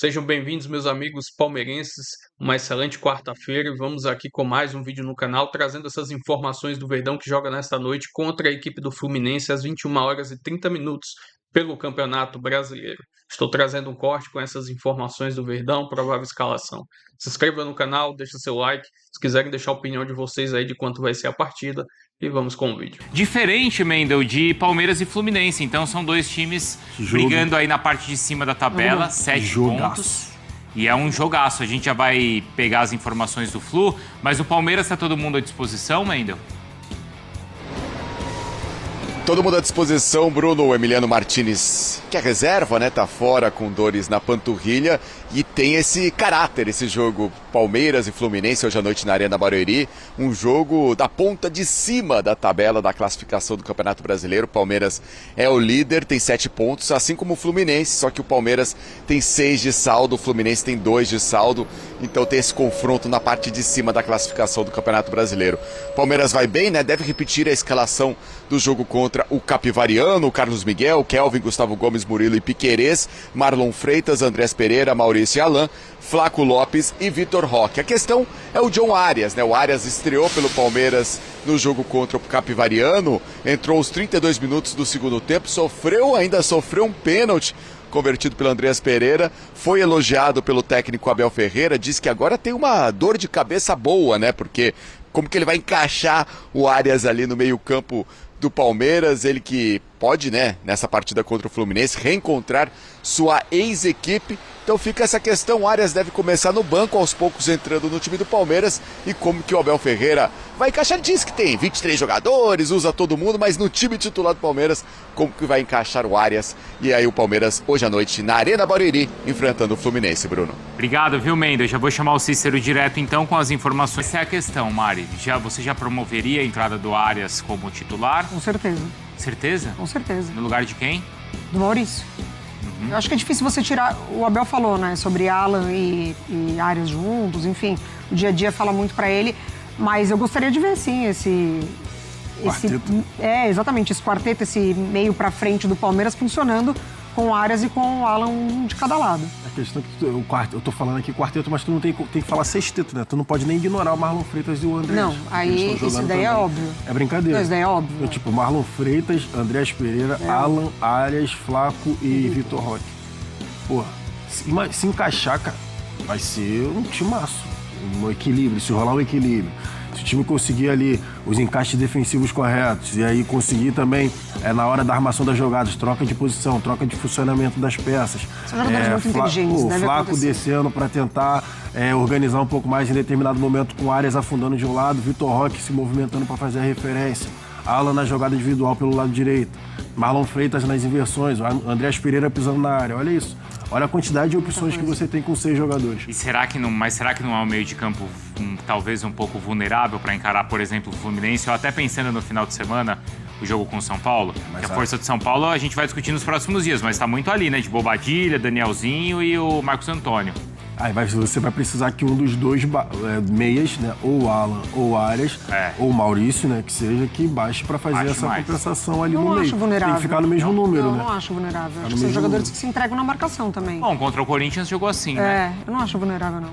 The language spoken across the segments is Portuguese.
Sejam bem-vindos, meus amigos palmeirenses. Uma excelente quarta-feira e vamos aqui com mais um vídeo no canal trazendo essas informações do Verdão que joga nesta noite contra a equipe do Fluminense às 21h30 pelo Campeonato Brasileiro. Estou trazendo um corte com essas informações do Verdão, provável escalação. Se inscreva no canal, deixa seu like, se quiserem deixar a opinião de vocês aí de quanto vai ser a partida e vamos com o vídeo. Diferente, Mendel, de Palmeiras e Fluminense. Então são dois times brigando aí na parte de cima da tabela, 7 pontos. E é um jogaço. A gente já vai pegar as informações do Flu, mas o Palmeiras está todo mundo à disposição, Mendel? Todo mundo à disposição, Bruno. O Emiliano Martinez, que é reserva, né? Tá fora com dores na panturrilha e tem esse caráter, esse jogo Palmeiras e Fluminense hoje à noite na Arena Barueri. Um jogo da ponta de cima da tabela da classificação do Campeonato Brasileiro. O Palmeiras é o líder, tem 7 pontos, assim como o Fluminense, só que o Palmeiras tem 6 de saldo, o Fluminense tem 2 de saldo. Então tem esse confronto na parte de cima da classificação do Campeonato Brasileiro. O Palmeiras vai bem, né? Deve repetir a escalação do jogo contra o Capivariano, o Carlos Miguel, Kelvin, Gustavo Gomes, Murilo e Piquerez, Marlon Freitas, Andrés Pereira, Maurício e Alan, Flaco Lopes e Vitor Roque. A questão é o John Arias, né? O Arias estreou pelo Palmeiras no jogo contra o Capivariano, entrou aos 32 minutos do segundo tempo, ainda sofreu um pênalti convertido pelo Andrés Pereira, foi elogiado pelo técnico Abel Ferreira, disse que agora tem uma dor de cabeça boa, né? Porque como que ele vai encaixar o Arias ali no meio-campo do Palmeiras, ele que pode, né, nessa partida contra o Fluminense, reencontrar sua ex-equipe. Então fica essa questão, o Arias deve começar no banco, aos poucos entrando no time do Palmeiras, e como que o Abel Ferreira vai encaixar, diz que tem 23 jogadores, usa todo mundo, mas no time titular do Palmeiras, como que vai encaixar o Arias? E aí o Palmeiras, hoje à noite, na Arena Barueri, enfrentando o Fluminense, Bruno. Obrigado, viu, Mendel? Já vou chamar o Cícero direto, então, com as informações. Essa é a questão, Mari. Você já promoveria a entrada do Arias como titular? Com certeza. Certeza? Com certeza. No lugar de quem? Do Maurício. Eu acho que é difícil você tirar... O Abel falou, né, sobre Alan e Arias juntos, enfim. O dia a dia fala muito pra ele. Mas eu gostaria de ver, sim, esse exatamente, esse quarteto, esse meio pra frente do Palmeiras funcionando com o Arias e com o Alan, um de cada lado. A questão é que eu tô falando aqui quarteto, mas tu não tem que falar sexteto, né? Tu não pode nem ignorar o Marlon Freitas e o Andrés. Não, aí isso daí é óbvio. É brincadeira. Isso daí é óbvio. Então, tipo, Marlon Freitas, Andrés Pereira, Alan, Arias, Flaco e Vitor Roque. Porra, se encaixar, cara, vai ser um timaço. Um equilíbrio, se rolar um equilíbrio. Se o time conseguir ali os encaixes defensivos corretos e aí conseguir também, na hora da armação das jogadas, troca de posição, troca de funcionamento das peças. São jogadores muito inteligentes, o Flaco descendo para tentar organizar um pouco mais em determinado momento, com Arias afundando de um lado, Vitor Roque se movimentando para fazer a referência, Alan na jogada individual pelo lado direito, Marlon Freitas nas inversões, o Andrés Pereira pisando na área, olha isso. Olha a quantidade de opções que você tem com 6 jogadores. E será que não é um meio de campo talvez um pouco vulnerável para encarar, por exemplo, o Fluminense? Ou até pensando no final de semana, o jogo com o São Paulo. Que a força de São Paulo a gente vai discutir nos próximos dias, mas está muito ali, né? De Bobadilha, Danielzinho e o Marcos Antônio. Aí você vai precisar que um dos dois meias, né, ou o Alan ou o Arias, ou o Maurício, né, que seja, que baixe para fazer essa compensação ali no meio. Não acho vulnerável. Tem que ficar no mesmo número, né? Não acho vulnerável. Acho que são jogadores que se entregam na marcação também. Bom, contra o Corinthians jogou assim, né? Eu não acho vulnerável, não.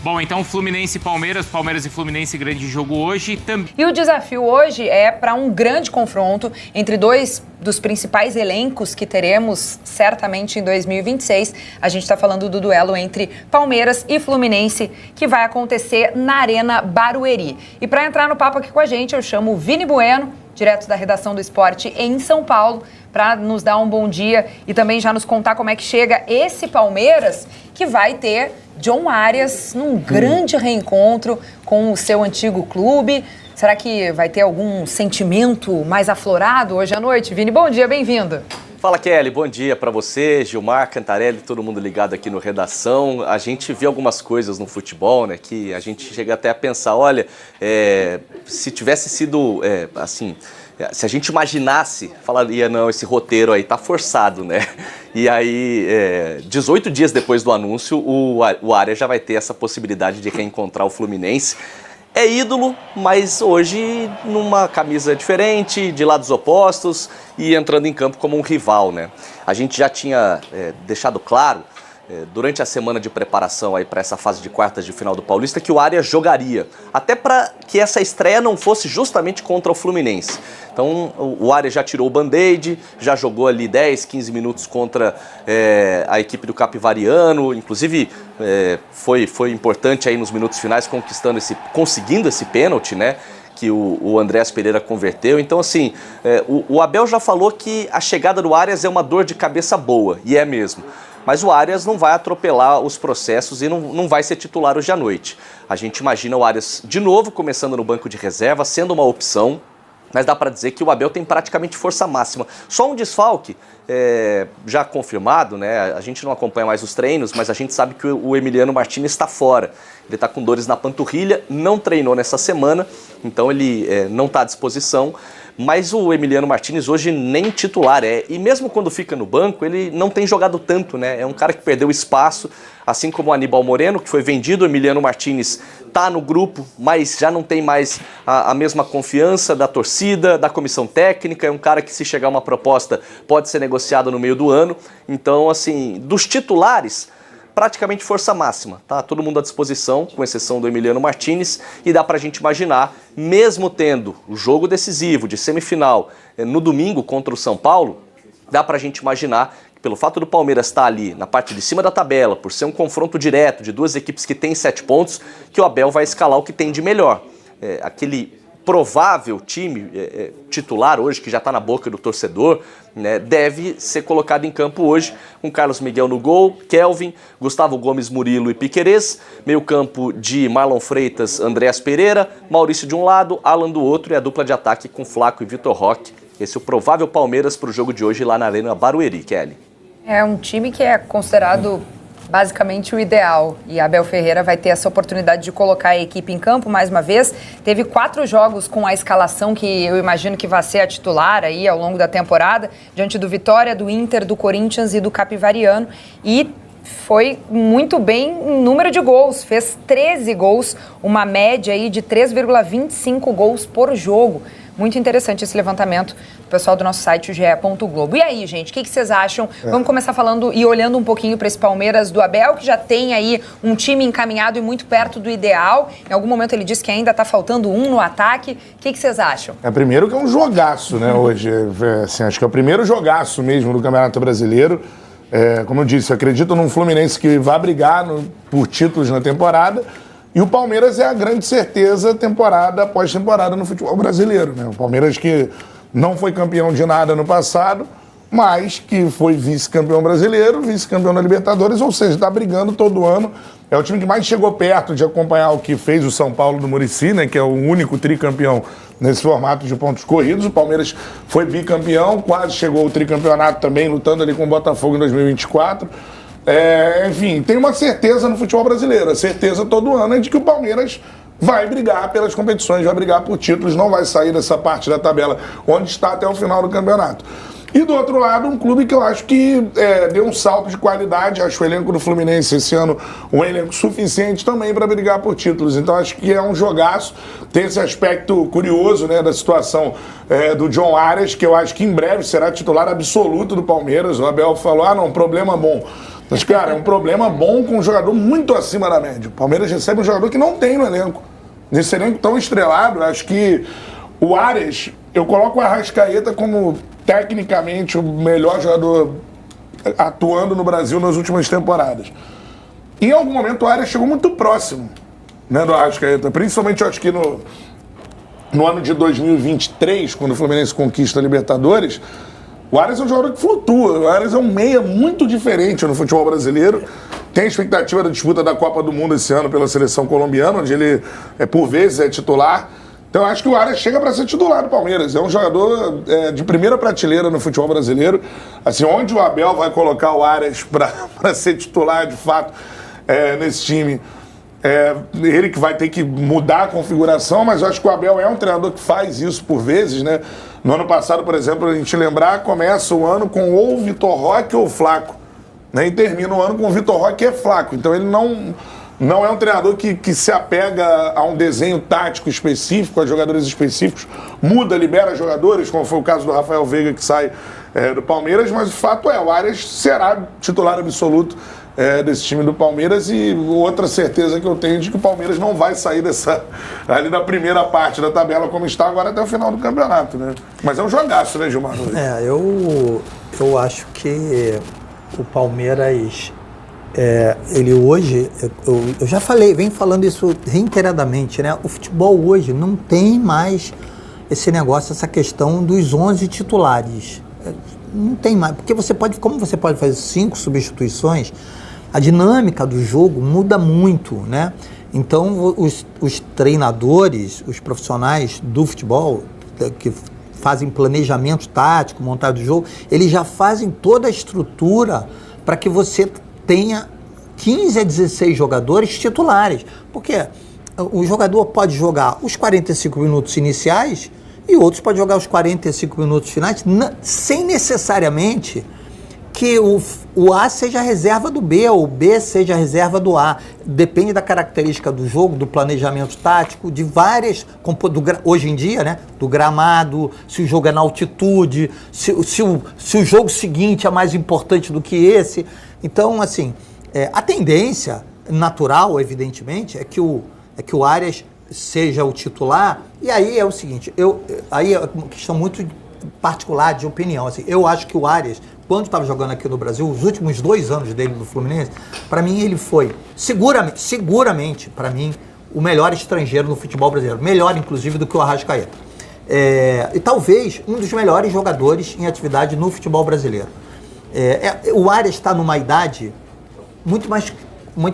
Bom, então Fluminense e Palmeiras e Fluminense, grande jogo hoje. E o desafio hoje é para um grande confronto entre dois dos principais elencos que teremos certamente em 2026. A gente está falando do duelo entre Palmeiras e Fluminense, que vai acontecer na Arena Barueri. E para entrar no papo aqui com a gente, eu chamo o Vini Bueno, direto da redação do Esporte em São Paulo, para nos dar um bom dia e também já nos contar como é que chega esse Palmeiras, que vai ter John Arias num grande reencontro com o seu antigo clube. Será que vai ter algum sentimento mais aflorado hoje à noite? Vini, bom dia, bem-vindo. Fala, Kelly, bom dia para você, Gilmar, Cantarelli, todo mundo ligado aqui no Redação. A gente vê algumas coisas no futebol, né, que a gente chega até a pensar, olha, se tivesse sido, assim, se a gente imaginasse, falaria, não, esse roteiro aí tá forçado, né? E aí, 18 dias depois do anúncio, o Arias já vai ter essa possibilidade de reencontrar o Fluminense. É ídolo, mas hoje numa camisa diferente, de lados opostos e entrando em campo como um rival, né? A gente já tinha deixado claro durante a semana de preparação aí para essa fase de quartas de final do Paulista, que o Arias jogaria, até para que essa estreia não fosse justamente contra o Fluminense. Então o Arias já tirou o band-aid, já jogou ali 10, 15 minutos contra a equipe do Capivariano, inclusive foi importante aí nos minutos finais conseguindo esse pênalti, né? Que o Andréas Pereira converteu. Então, assim, o Abel já falou que a chegada do Arias é uma dor de cabeça boa, e é mesmo. Mas o Arias não vai atropelar os processos e não vai ser titular hoje à noite. A gente imagina o Arias de novo começando no banco de reserva, sendo uma opção, mas dá para dizer que o Abel tem praticamente força máxima. Só um desfalque, já confirmado, né? A gente não acompanha mais os treinos, mas a gente sabe que o Emiliano Martínez está fora. Ele está com dores na panturrilha, não treinou nessa semana, então ele não está à disposição. Mas o Emiliano Martínez hoje nem titular é. E mesmo quando fica no banco, ele não tem jogado tanto, né? É um cara que perdeu espaço, assim como o Aníbal Moreno, que foi vendido. O Emiliano Martínez está no grupo, mas já não tem mais a mesma confiança da torcida, da comissão técnica. É um cara que, se chegar uma proposta, pode ser negociado no meio do ano. Então, assim, dos titulares, praticamente força máxima, tá? Todo mundo à disposição, com exceção do Emiliano Martínez, e dá pra gente imaginar, mesmo tendo o jogo decisivo de semifinal no domingo contra o São Paulo, dá pra gente imaginar que, pelo fato do Palmeiras estar ali na parte de cima da tabela, por ser um confronto direto de duas equipes que têm 7 pontos, que o Abel vai escalar o que tem de melhor. Aquele provável time titular hoje, que já está na boca do torcedor, né, deve ser colocado em campo hoje, com Carlos Miguel no gol, Kelvin, Gustavo Gomes, Murilo e Piquerez, meio campo de Marlon Freitas, Andréas Pereira, Maurício de um lado, Alan do outro, e a dupla de ataque com Flaco e Vitor Roque. Esse é o provável Palmeiras para o jogo de hoje lá na Arena Barueri, Kelly. É um time que é considerado basicamente o ideal, e Abel Ferreira vai ter essa oportunidade de colocar a equipe em campo mais uma vez. Teve 4 jogos com a escalação que eu imagino que vai ser a titular aí ao longo da temporada, diante do Vitória, do Inter, do Corinthians e do Capivariano, e foi muito bem em número de gols, fez 13 gols, uma média aí de 3,25 gols por jogo. Muito interessante esse levantamento do pessoal do nosso site, o ge.globo. E aí, gente, o que vocês acham? Vamos começar falando e olhando um pouquinho para esse Palmeiras do Abel, que já tem aí um time encaminhado e muito perto do ideal. Em algum momento ele disse que ainda está faltando um no ataque. O que vocês acham? Primeiro que é um jogaço, né, hoje. Assim, acho que é o primeiro jogaço mesmo do Campeonato Brasileiro. Como eu disse, eu acredito num Fluminense que vai brigar por títulos na temporada. E o Palmeiras é a grande certeza temporada após temporada no futebol brasileiro, né? O Palmeiras que não foi campeão de nada no passado, mas que foi vice-campeão brasileiro, vice-campeão da Libertadores, ou seja, está brigando todo ano. É o time que mais chegou perto de acompanhar o que fez o São Paulo do Muricy, né? Que é o único tricampeão nesse formato de pontos corridos. O Palmeiras foi bicampeão, quase chegou ao tricampeonato também, lutando ali com o Botafogo em 2024. Enfim, tem uma certeza no futebol brasileiro. A certeza todo ano é de que o Palmeiras vai brigar pelas competições, vai brigar por títulos, não vai sair dessa parte da tabela onde está até o final do campeonato. E do outro lado, um clube que eu acho que deu um salto de qualidade. Acho o elenco do Fluminense esse ano um elenco suficiente também para brigar por títulos. Então acho que é um jogaço. Tem esse aspecto curioso, né, da situação do John Arias, que eu acho que em breve será titular absoluto do Palmeiras. O Abel falou, não, problema bom. Mas, cara, é um problema bom com um jogador muito acima da média. O Palmeiras recebe um jogador que não tem no elenco. Nesse elenco tão estrelado, acho que o Arias, eu coloco o Arrascaeta como tecnicamente o melhor jogador atuando no Brasil nas últimas temporadas. Em algum momento o Arias chegou muito próximo, né, do Arrascaeta, principalmente eu acho que no ano de 2023, quando o Fluminense conquista a Libertadores. O Arias é um jogador que flutua, o Arias é um meia muito diferente no futebol brasileiro. Tem a expectativa da disputa da Copa do Mundo esse ano pela seleção colombiana, onde ele, por vezes, é titular. Então, eu acho que o Arias chega para ser titular do Palmeiras. É um jogador de primeira prateleira no futebol brasileiro. Assim, onde o Abel vai colocar o Arias para ser titular, de fato, nesse time, ele que vai ter que mudar a configuração, mas eu acho que o Abel é um treinador que faz isso por vezes, né? No ano passado, por exemplo, a gente lembrar, começa o ano com ou Vitor Roque ou Flaco, né? E termina o ano com o Vitor Roque e Flaco. Então ele não é um treinador que se apega a um desenho tático específico, a jogadores específicos, muda, libera jogadores, como foi o caso do Rafael Veiga, que sai do Palmeiras, mas o fato o Arias será titular absoluto desse time do Palmeiras, e outra certeza que eu tenho de que o Palmeiras não vai sair ali da primeira parte da tabela como está agora até o final do campeonato, né? Mas é um jogaço, né, Gilmar? Eu acho que o Palmeiras, ele hoje, eu já venho falando isso reiteradamente, né? O futebol hoje não tem mais esse negócio, essa questão dos 11 titulares. Não tem mais, porque como você pode fazer 5 substituições, a dinâmica do jogo muda muito, né? Então, os treinadores, os profissionais do futebol, que fazem planejamento tático, montado do jogo, eles já fazem toda a estrutura para que você tenha 15 a 16 jogadores titulares. Porque o jogador pode jogar os 45 minutos iniciais e outros podem jogar os 45 minutos finais, sem necessariamente que o A seja a reserva do B, ou o B seja a reserva do A. Depende da característica do jogo, do planejamento tático, de várias... Hoje em dia, né? Do gramado, se o jogo é na altitude, se o jogo seguinte é mais importante do que esse. Então, assim, a tendência natural, evidentemente, é que o Arias seja o titular. E aí é o seguinte, aí é uma questão muito particular de opinião. Assim, eu acho que o Arias, quando estava jogando aqui no Brasil, os últimos 2 anos dele no Fluminense, para mim ele foi, seguramente, para mim, o melhor estrangeiro no futebol brasileiro. Melhor, inclusive, do que o Arrascaeta. E talvez um dos melhores jogadores em atividade no futebol brasileiro. O Arias está numa idade muito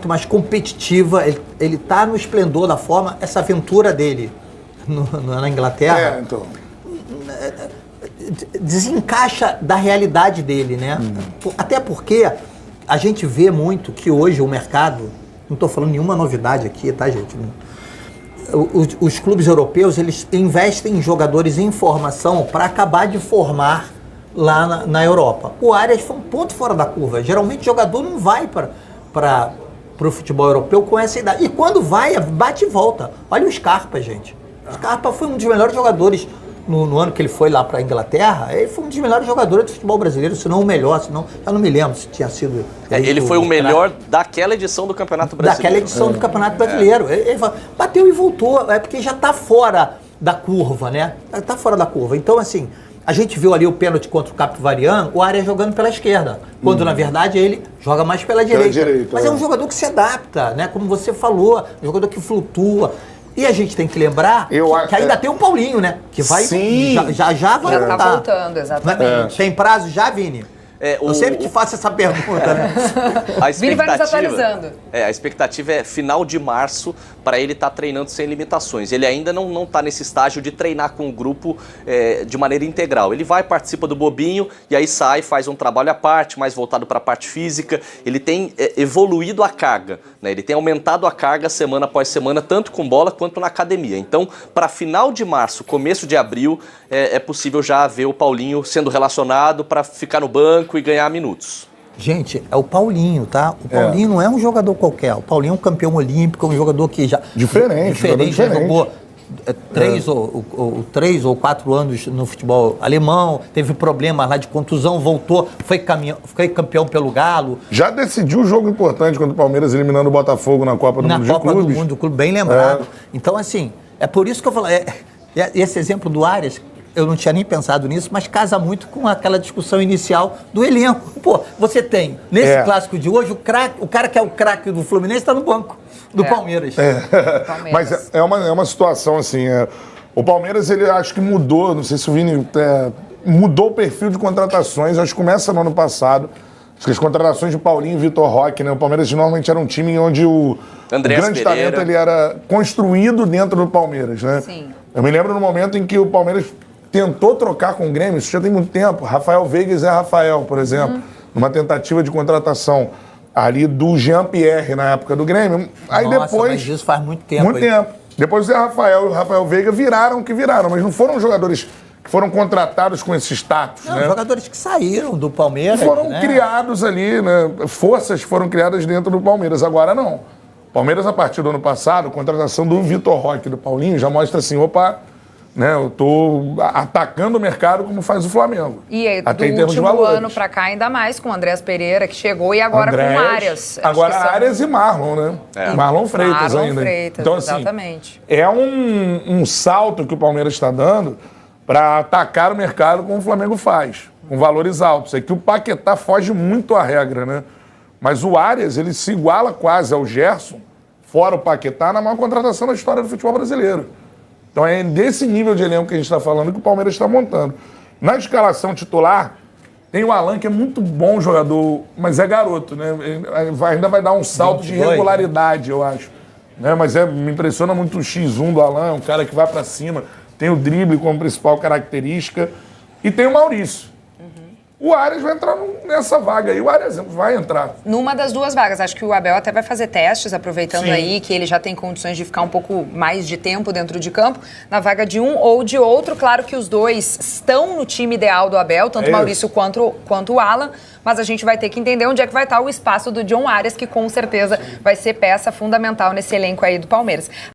mais competitiva, ele está no esplendor da forma, essa aventura dele na Inglaterra desencaixa da realidade dele, né? Até porque a gente vê muito que hoje o mercado, não estou falando nenhuma novidade aqui, tá, gente? Os clubes europeus, eles investem em jogadores em formação para acabar de formar lá na Europa. O Arias foi um ponto fora da curva. Geralmente o jogador não vai para o futebol europeu com essa idade. E quando vai, bate e volta. Olha o Scarpa, gente. O Scarpa foi um dos melhores jogadores no ano que ele foi lá para a Inglaterra. Ele foi um dos melhores jogadores do futebol brasileiro, se não o melhor, eu não me lembro se tinha sido... Ele foi o melhor daquela edição do Campeonato Brasileiro. Daquela edição do Campeonato Brasileiro. Ele bateu e voltou, porque já está fora da curva, né? Está fora da curva. Então, assim, a gente viu ali o pênalti contra o Capivariano, o Arias jogando pela esquerda, quando na verdade ele joga mais pela direita. Mas é um jogador que se adapta, né? Como você falou, um jogador que flutua. E a gente tem que lembrar que ainda tem o Paulinho, né? Que vai já vai voltar. Tá voltando, exatamente. Tem prazo já, Vini? Eu sempre te faço essa pergunta, né? Vini vai nos atualizando. A expectativa é final de março para ele estar treinando sem limitações. Ele ainda não está nesse estágio de treinar com o grupo de maneira integral. Ele vai, participa do bobinho e aí sai, faz um trabalho à parte, mais voltado para a parte física. Ele tem evoluído a carga, né? Ele tem aumentado a carga semana após semana, tanto com bola quanto na academia. Então, para final de março, começo de abril, é possível já ver o Paulinho sendo relacionado para ficar no banco e ganhar minutos. Gente, é o Paulinho, tá? O Paulinho não é um jogador qualquer. O Paulinho é um campeão olímpico, é um jogador que já... Diferente. Já jogou 3 ou 4 anos no futebol alemão, teve problemas lá de contusão, voltou, foi campeão pelo Galo. Já decidiu um jogo importante contra o Palmeiras, eliminando o Botafogo na Copa do Mundo de Clubes. Na Copa do Mundo do Clube, bem lembrado. Então, assim, é por isso que eu falo... esse exemplo do Arias... Eu não tinha nem pensado nisso, mas casa muito com aquela discussão inicial do elenco. Pô, você tem, nesse clássico de hoje, o cara que é o craque do Fluminense está no banco do Palmeiras. Mas é uma situação assim, o Palmeiras, ele acho que mudou, não sei se o Vini mudou o perfil de contratações, acho que começa no ano passado. Acho que as contratações de Paulinho e Vitor Roque, né? O Palmeiras normalmente era um time onde o grande talento ele era construído dentro do Palmeiras, né? Sim. Eu me lembro no momento em que o Palmeiras tentou trocar com o Grêmio, isso já tem muito tempo. Rafael Veiga e Zé Rafael, por exemplo, numa tentativa de contratação ali do Jean-Pierre na época do Grêmio. Aí depois. Mas isso faz muito tempo. Muito tempo. Depois o Zé Rafael e o Rafael Veiga viraram o que viraram, mas não foram jogadores que foram contratados com esse status. Não, né? Jogadores que saíram do Palmeiras. Foram criados ali, né? Forças foram criadas dentro do Palmeiras. Agora não. O Palmeiras, a partir do ano passado, a contratação do Vitor Roque e do Paulinho já mostra assim, opa. né? Eu tô atacando o mercado como faz o Flamengo. E até do último ano para cá, ainda mais com o Andreas Pereira, que chegou, e agora com o Arias. Agora Arias e Marlon, né? Marlon Freitas Marlon ainda. Freitas, então, exatamente. Assim, é um salto que o Palmeiras está dando para atacar o mercado como o Flamengo faz, com valores altos. É que o Paquetá foge muito à regra, né? Mas o Arias, ele se iguala quase ao Gerson, fora o Paquetá, na maior contratação da história do futebol brasileiro. Então é desse nível de elenco que a gente está falando que o Palmeiras está montando. Na escalação titular, tem o Alan, que é muito bom jogador, mas é garoto, né? Ainda vai dar um salto de regularidade, eu acho. Né? Mas me impressiona muito o X1 do Alan, um cara que vai para cima, tem o drible como principal característica. E tem o Maurício. O Arias vai entrar nessa vaga aí, o Arias vai entrar. Numa das duas vagas, acho que o Abel até vai fazer testes, aproveitando aí que ele já tem condições de ficar um pouco mais de tempo dentro de campo, na vaga de um ou de outro. Claro que os dois estão no time ideal do Abel, tanto o Maurício quanto o Alan, mas a gente vai ter que entender onde é que vai estar o espaço do John Arias, que com certeza vai ser peça fundamental nesse elenco aí do Palmeiras.